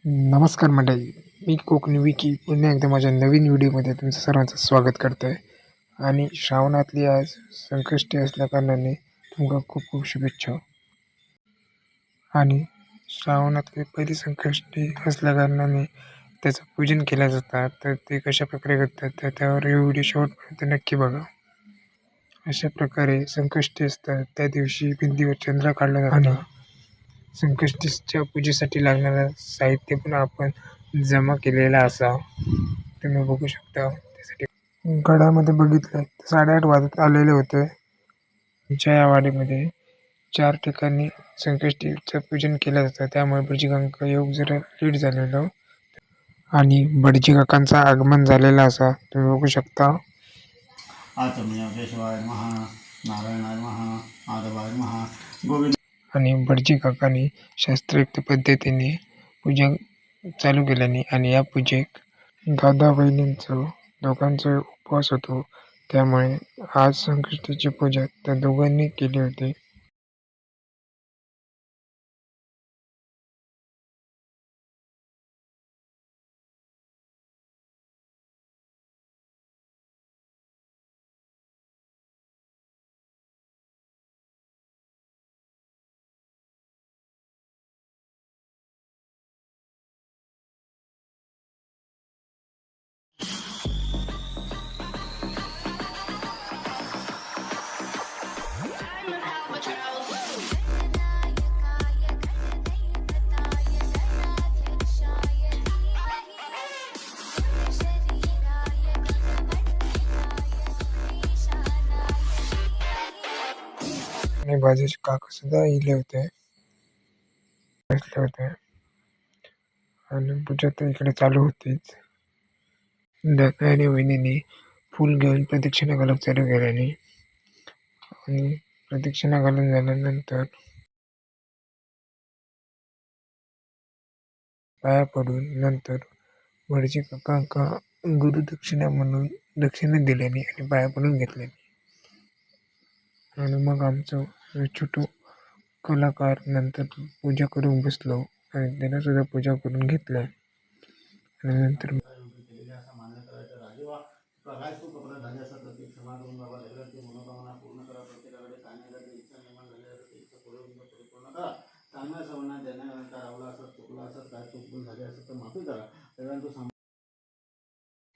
नमस्कार मंडळी. मी कोकणी विकी पुन्हा एकदा माझ्या नवीन व्हिडिओमध्ये तुमचं सर्वांचं स्वागत करतो आहे. आणि श्रावणातली आज संकष्टी असल्याकारणाने तुमका खूप खूप शुभेच्छा. आणि श्रावणातली पहिली संकष्टी असल्याकारणाने त्याचं पूजन केलं जातं. तर ते कशा प्रकारे करतात तर त्यावर हे व्हिडिओ शेवटपर्यंत नक्की बघा. अशा प्रकारे संकष्टी असतात त्या दिवशी भिंतीवर चंद्र काढला जातो. आणि संकष्टीच्या पूजेसाठी लागणारं साहित्य पण आपण जमा केलेला असा तुम्ही बघू शकता. त्यासाठी गडामध्ये बघितलं 8:30 वाजत आलेले होते. आमच्या या वाडीमध्ये 4 ठिकाणी संकष्टीचं पूजन केलं जातं, त्यामुळे भटजी काका योग जरा लेट झालेलं. आणि भटजी काकांचं आगमन झालेलं असा तुम्ही बघू शकता. केशवाय महा, नारायणाय महा, माधवाय महा, गोविंद. आणि भटजी काकांनी शास्त्रोक्त पद्धतीने पूजा चालू केल्याने आणि या पूजेक दादा बहिणींचं दोघांचा उपवास होतो, त्यामुळे आज संकष्टीची पूजा त्या दोघांनी केली होती. आणि बाजूचे काका सुद्धा इले होते, बसले होते. आणि पूजा तर इकडे चालू होतीच. दादा आणि वहिनीने फूल घेऊन प्रदक्षिणा घालून चालू केल्याने आणि प्रदक्षिणा घालून झाल्यानंतर पाया पडून नंतर भटजी काका गुरुदक्षिणा म्हणून दक्षिणा दिल्याने आणि पाया पडून घेतल्याने. आणि मग आमचं छोटू कलाकार नंतर पूजा करून बसलो आणि त्यानं सुद्धा पूजा करून घेतलं. आणि नंतर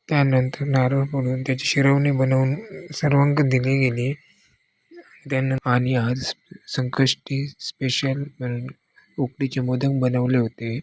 त्यानंतर नारळ फोडून त्याची शिरवणी बनवून सर्वांक दिली गेली. त्यानंतर आणि आज संकष्टी स्पेशल म्हणून उकडीचे मोदक बनवले होते.